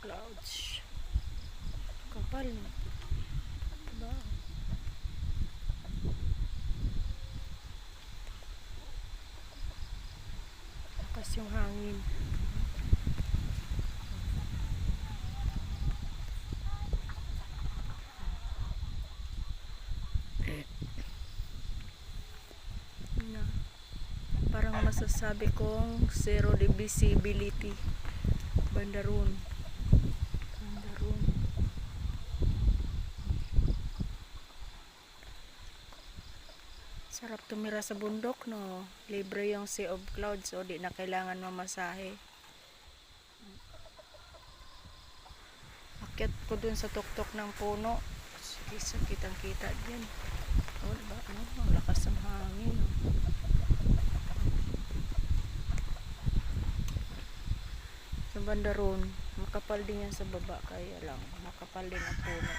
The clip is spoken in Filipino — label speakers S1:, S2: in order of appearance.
S1: clouds. Kapal na. Diba? Lakas yung hangin. Na. Parang masasabi kong zero visibility. Bandaron. Sarap tumira sa bundok, no? Libre yung Sea of Clouds, so di na kailangan mamasahe. Akyat ko dun sa tuktok ng puno. Sige, kitang-kita dyan. Oh, diba? Ang lakas ng hangin. Sa bandaron, makapal din yan sa baba, kaya lang makapal din ang puno.